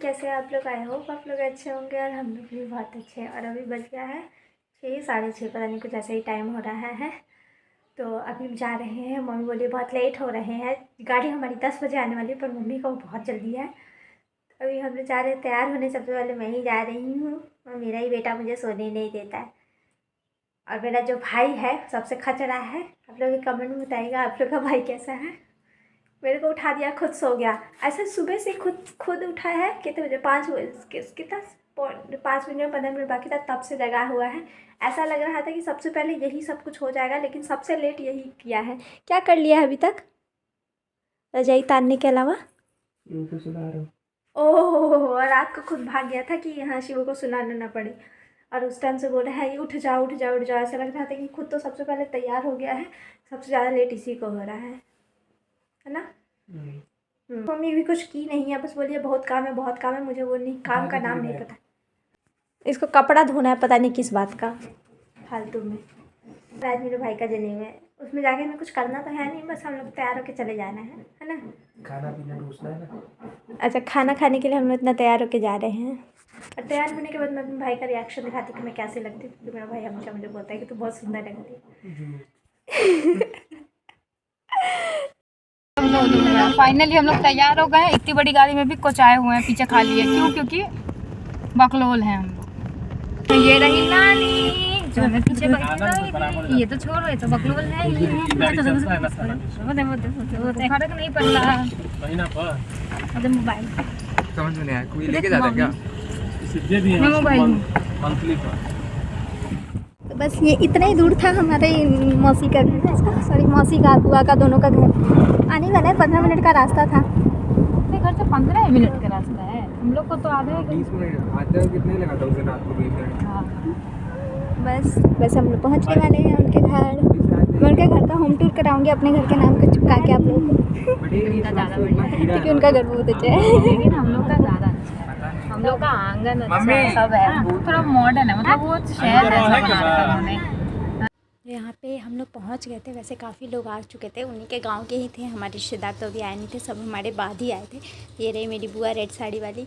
कैसे हैं आप लोग? आई होप आप लोग अच्छे होंगे और हम लोग भी बहुत अच्छे हैं। और अभी बज गया है 6 साढ़े 6, पता नहीं कुछ ऐसा ही टाइम हो रहा है। तो अभी हम जा रहे हैं। मम्मी बोली बहुत लेट हो रहे हैं, गाड़ी हमारी 10 बजे आने वाली है, पर मम्मी को बहुत जल्दी है। अभी हम लोग जा रहे हैं तैयार होने, सबसे पहले मैं ही जा रही हूँ और मेरा ही बेटा मुझे सोने नहीं देता है। और मेरा जो भाई है सबसे खचरा है। आप लोग कमेंट में बताइएगा आप लोग का भाई कैसा है। मेरे को उठा दिया, खुद सो गया। ऐसे सुबह से खुद उठा है। कितने बजे? 5 बजे, कितना 5 मिनट 15 मिनट बाकी था तब से जगा हुआ है। ऐसा लग रहा था कि सबसे पहले यही सब कुछ हो जाएगा, लेकिन सबसे लेट यही किया है। क्या कर लिया है अभी तक रजाई तारने के अलावा? ओह, रात को खुद भाग गया था कि यहाँ शिव को सुनाना ना पड़े। और उस टाइम से बोल रहा है उठ जाओ उठ जाओ उठ जाओ। ऐसा लग रहा था कि खुद तो सबसे पहले तैयार हो गया है। सबसे ज़्यादा लेट इसी को हो रहा है ना। मम्मी भी कुछ की नहीं है, बस बोलिए बहुत काम है बहुत काम है। मुझे वो नहीं, काम का नाम नहीं पता। इसको कपड़ा धोना है, पता नहीं किस बात का, फालतू में। आज मेरे भाई का जन्मदिन है, उसमें जाके हमें कुछ करना तो है नहीं, बस हम लोग तैयार होकर चले जाना है ना। खाना पीना ढूंढना है ना। अच्छा, खाना खाने के लिए हम लोग इतना तैयार होकर जा रहे हैं। और तैयार होने के बाद मैं अपने भाई का रिएक्शन दिखाती कि मैं कैसे लगती हूँ, क्योंकि मेरा भाई हमेशा मुझे बोलता है कि तू बहुत सुंदर लगती है। फाइनली हम लोग तैयार हो गए हैं। इतनी बड़ी गाड़ी में भी कुछ आए हुए हैं, पीछे खाली है। क्यों? क्योंकि बकलोल है हम लोग। ये रही नानी जो हमें पीछे ये तो छोड़ो, ये तो बकलोल है। फर्क नहीं पड़ता मोबाइल समझ में नहीं आया। कोई लेके जाता क्या? मोबाइल। तो बस ये इतना ही दूर था हमारे मौसी का घर, सॉरी मौसी का बुआ का दोनों का घर। आने वाला है, 15 मिनट का रास्ता था। अपने घर से 15 मिनट का रास्ता है, हम लोग को तो आधा 20 मिनट। आधा कितने लगा था उसे रात को 20 मिनट? हाँ। बस हम लोग पहुँचने वाले हैं उनके घर। मैं उनके घर का होम टूर कराऊंगी अपने घर के नाम को चिपका के आप लोगों को, क्योंकि उनका घर बहुत अच्छा है। लेकिन हम लोग का ज़्यादा अच्छा है, हम लोग का आंगन अच्छा है, सब है, थोड़ा मॉडर्न है, मतलब वो शहर जैसा बना रखा है उन्होंने। यहाँ पे हम लोग पहुँच गए थे। वैसे काफ़ी लोग आ चुके थे, उन्हीं के गांव के ही थे। हमारे रिश्तेदार तो अभी आए नहीं थे, सब हमारे बाद ही आए थे। ये रही मेरी बुआ रेड साड़ी वाली।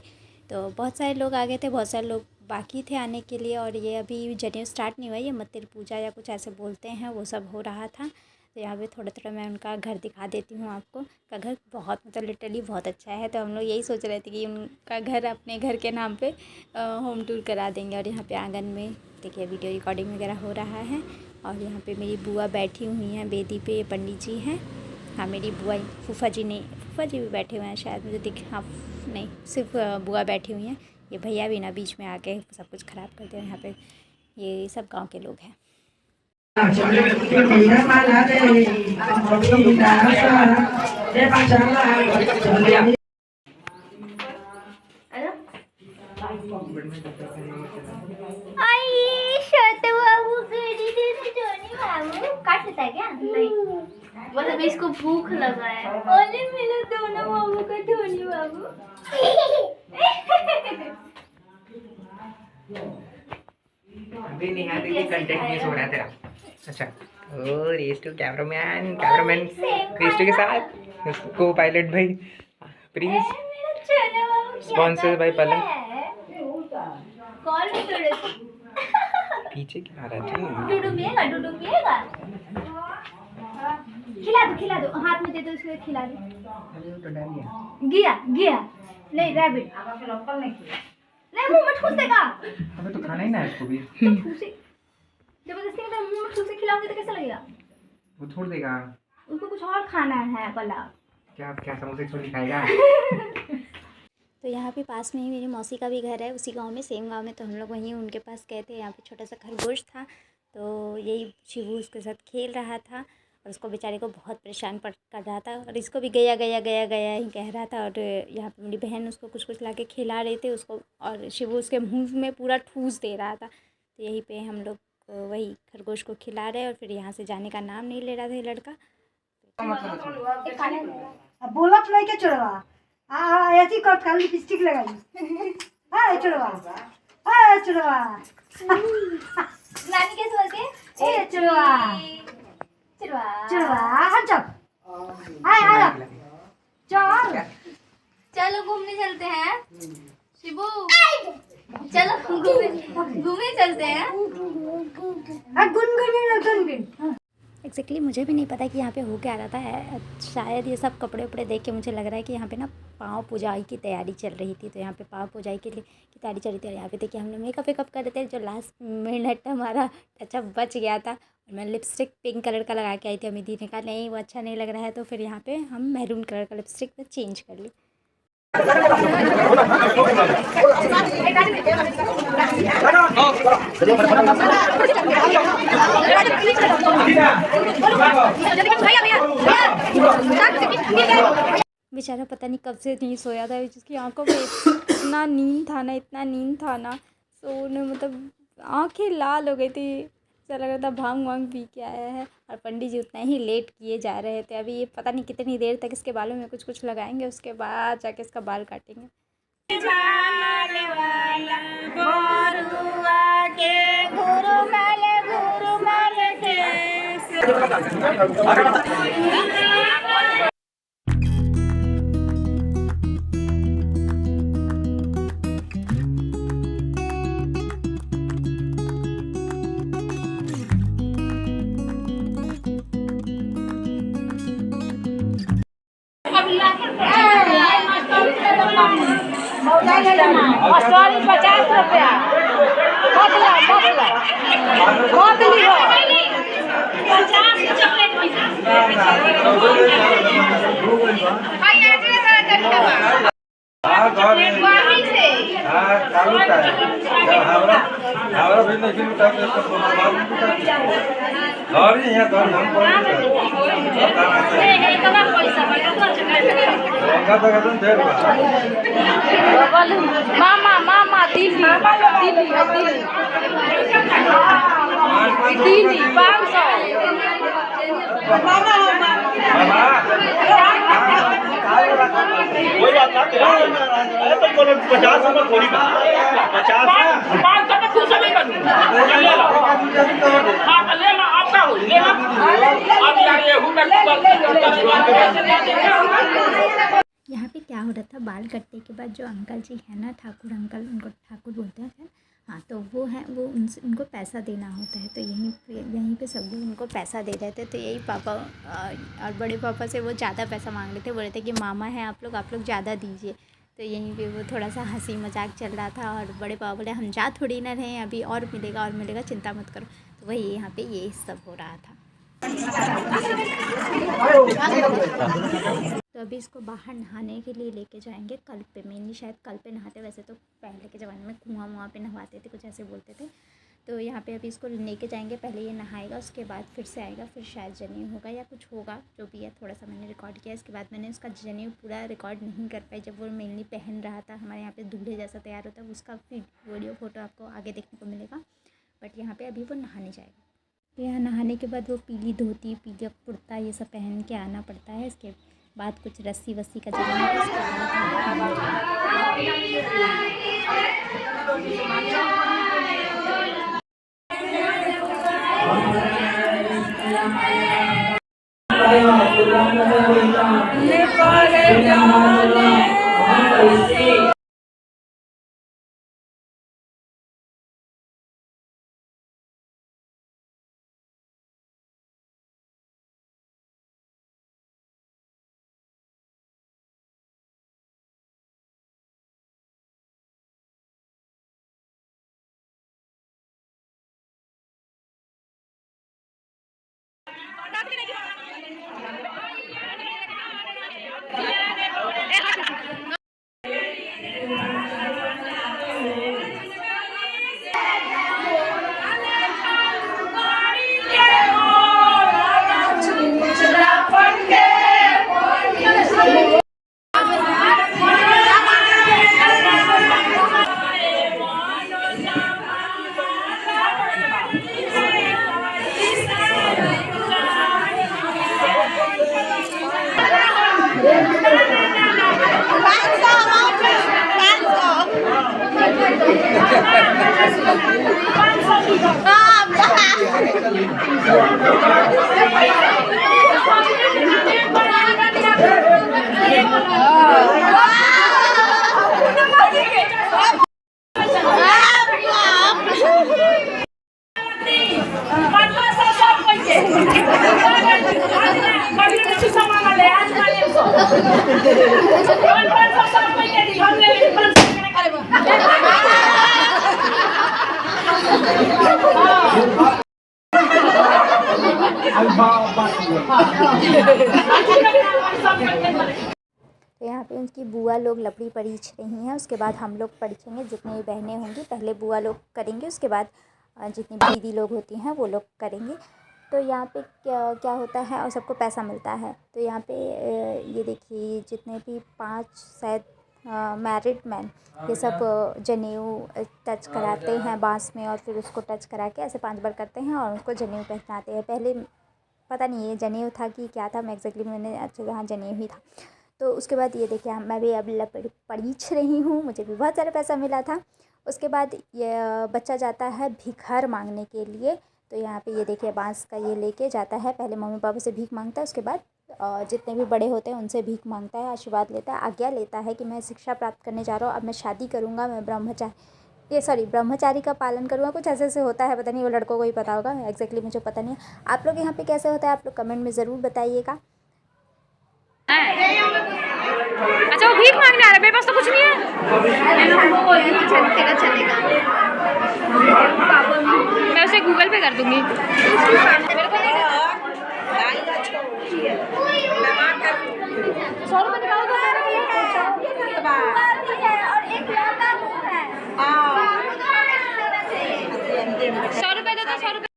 तो बहुत सारे लोग आ गए थे, बहुत सारे लोग बाकी थे आने के लिए। और ये अभी जनेऊ स्टार्ट नहीं हुआ, ये मत्तिर पूजा या कुछ ऐसे बोलते हैं, वो सब हो रहा था। तो यहाँ पे थोड़ा थोड़ा मैं उनका घर दिखा देती हूँ आपको। का घर बहुत, मतलब लिटरली बहुत अच्छा है। तो हम लोग यही सोच रहे थे कि उनका घर अपने घर के नाम पे होम टूर करा देंगे। और यहाँ पे आंगन में देखिए वीडियो रिकॉर्डिंग वगैरह हो रहा है। और यहाँ पे मेरी बुआ बैठी हुई हैं बेदी पे, पंडित जी हैं। हाँ, मेरी बुआ, फूफा जी नहीं, फूफा जी भी बैठे हुए हैं शायद, मुझे दिख, हाँ नहीं, सिर्फ बुआ बैठी हुई हैं। ये भैया भी ना बीच में आके सब कुछ ख़राब कर दिया। यहाँ पे ये सब गांव के लोग हैं। काट लेता है क्या? नहीं, मतलब इसको भूख लगा है। ओले मेरे दोनों बाबू का धोनी बाबू। अभी नहीं आते कि कंटेंट मिस हो रहा है तेरा। अच्छा, ओ रेस टू कैमरामैन रेस टू के साथ को पायलट भाई please sponsor by Palak. Call भी तोड़े पीछे क्या रहा है? डूडू पिएगा। खिला दो, हाथ में दे दो इसको, खिला दो। गया नहीं, रैबिट नहीं, मुंह में ठूस देगा। अबे तो खाना ही ना है इसको भी। तो ठूसे जबरदस्ती में मुंह में ठूसे खिलाऊंगी तो कैसा लगेगा? वो छोड़ देगा। उसको कुछ और खाना है भला। क्या समोसे छोड़ खाएगा? तो यहाँ पे पास में ही मेरी मौसी का भी घर है, उसी गांव में, सेम गांव में। तो हम लोग वहीं उनके पास गए थे। यहाँ पे छोटा सा खरगोश था, तो यही शिवू उसके साथ खेल रहा था और उसको बेचारे को बहुत परेशान कर रहा था। और इसको भी गया ही कह रहा था। और यहाँ पे मेरी बहन उसको कुछ ला के खिला रहे थे उसको, और शिवू उसके मुँह में पूरा ठूस दे रहा था। तो यहीं पर हम लोग वही खरगोश को खिला रहे, और फिर यहाँ से जाने का नाम नहीं ले रहा था ये लड़का। बोला तो नहीं, क्या चढ़वा ऐसी कट कर लिपस्टिक लगाई। हां चढ़वा नानी कैसे बोलते हैं? ए चढ़वा हां चल हां चल चलो घूमने चलते हैं। चलो घूमने चलते हैं। गुनगुन। एग्जैक्टली मुझे भी नहीं पता कि यहाँ पे हो क्या रहा था। शायद ये सब कपड़े उपड़े देख के मुझे लग रहा है कि यहाँ पे ना पाँव पूजाई की तैयारी चल रही थी। तो यहाँ पे पाँव पूजाई की तैयारी चल रही थी और यहाँ पे देखिए हम लोग मेकअप वेकअप कर रहे थे। जो लास्ट मिनट हमारा टचअप बच गया था और मैं लिपस्टिक पिंक कलर का लगा के आई थी। अमित दी ने कहा नहीं वो अच्छा नहीं लग रहा है, तो फिर यहाँ पे हम मैरून कलर का लिपस्टिक पे चेंज कर ली। बेचारा पता नहीं कब से नहीं सोया था, जिसकी आंखों में इतना नींद था ना सोने मतलब आंखें लाल हो गई थी। ऐसा लग रहा था भांग वांग पी के आया है। और पंडित जी उतना ही लेट किए जा रहे थे। अभी ये पता नहीं कितनी देर तक इसके बालों में कुछ कुछ लगाएंगे, उसके बाद जाके इसका बाल काटेंगे। सॉरी 50 रुपया मामा दिल्ली 50 रुपये थोड़ी 50 यहाँ पे क्या हो रहा था, बाल कटने के बाद जो अंकल जी है ना, ठाकुर अंकल, उनको ठाकुर बोलते हैं। हाँ, तो वो है वो उनको पैसा देना होता है। तो यहीं पे सब लोग उनको पैसा दे रहे थे। तो यही पापा और बड़े पापा से वो ज़्यादा पैसा मांग रहे थे। बोल रहे थे कि मामा है आप लोग ज़्यादा दीजिए। तो यहीं पे वो थोड़ा सा हंसी मजाक चल रहा था। और बड़े पापा बोले हम जा थोड़ी ना रहे, अभी और मिलेगा, चिंता मत करो। तो वही यहाँ पे ये सब हो रहा था। तो अभी इसको बाहर नहाने के लिए लेके जाएंगे कल पे। मेनली शायद कल पे नहाते, वैसे तो पहले के ज़माने में कुआं पे नहवाते थे, कुछ ऐसे बोलते थे। तो यहाँ पे अभी इसको लेके जाएंगे, पहले ये नहाएगा, उसके बाद फिर से आएगा, फिर शायद जनेऊ होगा या कुछ होगा, जो भी है। थोड़ा सा मैंने रिकॉर्ड किया, इसके बाद मैंने उसका जनेऊ पूरा रिकॉर्ड नहीं कर पाई। जब वो मेनली पहन रहा था, हमारे यहाँ पे दूल्हे जैसा तैयार होता है, उसका वीडियो फोटो आपको आगे देखने को मिलेगा। बट यहाँ पर अभी वो नहाने जाएगा। यहाँ नहाने के बाद वो पीली धोती, पीला कुर्ता, ये सब पहन के आना पड़ता है। इसके बाद कुछ रस्सी वस्सी का जगह है, उसके बाद बुआ लोग लपड़ी परीछ रही हैं, उसके बाद हम लोग परीछेंगे। जितनी बहनें होंगी पहले बुआ लोग करेंगे, उसके बाद जितनी दीदी लोग होती हैं वो लोग करेंगे। तो यहाँ पे क्या क्या होता है और सबको पैसा मिलता है। तो यहाँ पे ये देखिए जितने भी 5 शायद मैरिड मैन ये सब जनेऊ टच कराते हैं बांस में, और फिर उसको टच करा के ऐसे 5 बार करते हैं और उसको जनेऊ पहनाते हैं। पहले पता नहीं ये जनेऊ था कि क्या था, मैं एग्जैक्टली मैंने अच्छा हाँ जनेऊ ही था। तो उसके बाद ये देखिए मैं भी अब लपड़ी परीछ रही हूँ, मुझे भी बहुत सारा पैसा मिला था। उसके बाद ये बच्चा जाता है भिखार मांगने के लिए। तो यहाँ पे ये देखिए बांस का ये लेके जाता है, पहले मम्मी पापा से भीख मांगता है, उसके बाद जितने भी बड़े होते हैं उनसे भीख मांगता है, आशीर्वाद लेता है, आज्ञा लेता है कि मैं शिक्षा प्राप्त करने जा रहा हूँ, अब मैं शादी करूँगा, मैं ब्रह्मचारी का पालन करूँगा। कुछ ऐसे ऐसे होता है, पता नहीं, वो लड़कों को ही पता होगा, एग्जैक्टली मुझे पता नहीं है। आप लोग यहाँ पे कैसे होता है आप लोग कमेंट में ज़रूर बताइएगा। अच्छा वो भीख मांगने आ रहा है, मेरे पास तो कुछ नहीं है। मैं उसे गूगल पे कर दूंगी। मेरे को नहीं 100 रुपये निकालो तो मेरे लिए 100 रुपये दे दो, 100 रुपये।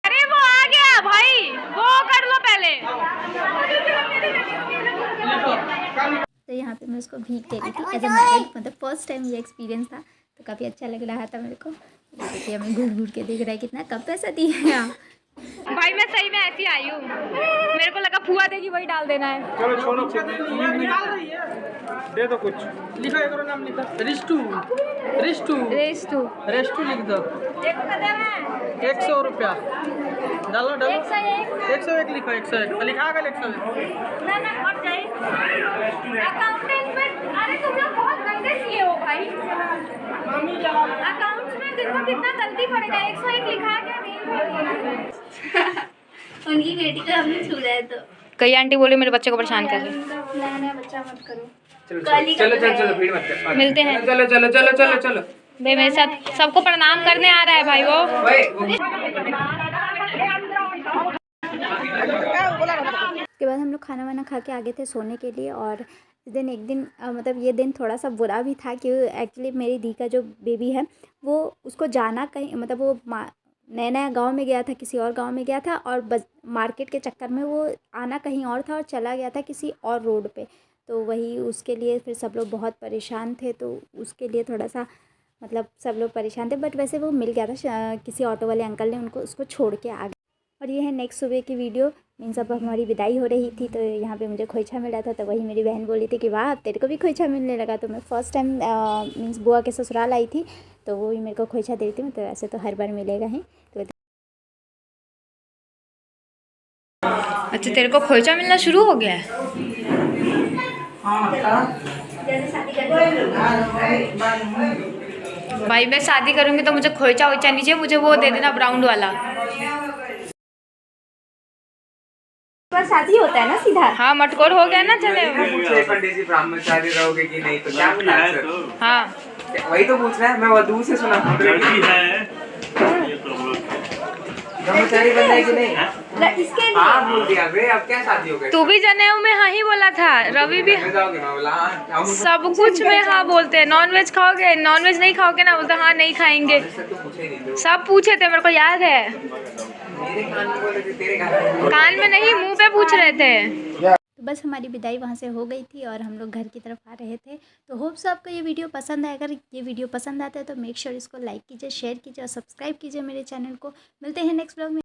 अरे वो आ गया भाई, वो कर लो पहले। तो यहाँ पे मैं उसको भीख दे रही थी एज ए मैरिड, मतलब फर्स्ट टाइम ये एक्सपीरियंस था, तो काफ़ी अच्छा लग रहा था मेरे को। देखिए हमें घूर घूर के देख रहा है कितना कम पैसा दिए हैं। भाई मैं सही में ऐसी आई हूँ, मेरे को लगा फुआ देगी वही डाल देना है। चलो छोड़ो, दे दो कुछ। लिखा करो नाम, लिखा रिस्टू रिस्टू रेस्टू रिस्टू लिख दो। 100 रुपया डालो डालो। 101 लिखो, 101 लिखा कर 101। अकाउंटेंट में अरे तुम लोग बहुत गंदे सीए हो भाई। अकाउंट्स में देखो कितना गलती पड़ेगा, 101 लिखा क्या नहीं। उनकी बेटी को हमने छू रहा है तो कई आंटी बोले मेरे बच्चे को परेशान कर रहे। नया बच्चा मत करो। चलो भीड़ मत कर। मिलते हैं। चलो भाई मेरे साथ सबको प्रणाम करने आ रहा है भाई वो। उसके बाद हम लोग खाना वाना खा के आगे थे सोने के लिए। और इस दिन एक दिन मतलब ये दिन थोड़ा सा बुरा भी था कि एक्चुअली मेरी दी का जो बेबी है वो उसको जाना कहीं, मतलब वो नया नया गांव में गया था, किसी और गांव में गया था, और मार्केट के चक्कर में वो आना कहीं और था और चला गया था किसी और रोड पे। तो वही उसके लिए फिर सब लोग बहुत परेशान थे, तो उसके लिए थोड़ा सा मतलब सब लोग परेशान थे, बट वैसे वो मिल गया था, किसी ऑटो वाले अंकल ने उसको छोड़ के आ गए। और ये है नेक्स्ट सुबह की वीडियो। मीन्स अब हमारी विदाई हो रही थी, तो यहाँ पे मुझे खोइछा मिला था, तो वही मेरी बहन बोली थी कि वाह तेरे को भी खोइछा मिलने लगा। तो मैं फ़र्स्ट टाइम मीन्स बुआ के ससुराल आई थी, तो वो ही मेरे को खोइछा दे रही थी। तो ऐसे तो हर बार मिलेगा ही। तो अच्छा तेरे को खोइचा मिलना शुरू हो गया है। भाई मैं शादी करूंगी तो मुझे खोइचा वोइचा नहीं चाहिए, मुझे वो दे देना ब्राउन वाला। शादी होता है ना सीधा। हाँ मटकोर हो गया ना। चले पंडित जी ब्रह्मचारी रहोगे कि नहीं, तो क्या बोला है सर? हाँ वही तो पूछ रहा है, मैं वो दूर से सुना। लड़की है ब्रह्मचारी बनना है कि नहीं? इसके लिए हाँ बोल दिया बे, अब क्या शादी हो गई? तू भी जनेऊ में हाँ ही बोला था, रवि भी जाओगे? मैं बोला हाँ जाऊंगा। सब कुछ में हाँ बोलते हैं। नॉनवेज खाओगे, नॉनवेज नहीं खाओगे ना, बोलते हाँ नहीं खाएंगे। तो पूछे ही नहीं तो। सब पूछे थे, मेरे को याद है। मेरे कान में बोले थे, तेरे कान में। कान में नहीं, मुंह पे पूछ रहे थे। तो बस हमारी विदाई वहाँ से हो गई थी और हम लोग घर की तरफ आ रहे थे। तो होप्स आपको ये वीडियो पसंद आए। अगर ये वीडियो पसंद आता है तो मेक श्योर इसको लाइक कीजिए, शेयर कीजिए और सब्सक्राइब कीजिए मेरे चैनल को। मिलते हैं नेक्स्ट व्लॉग में।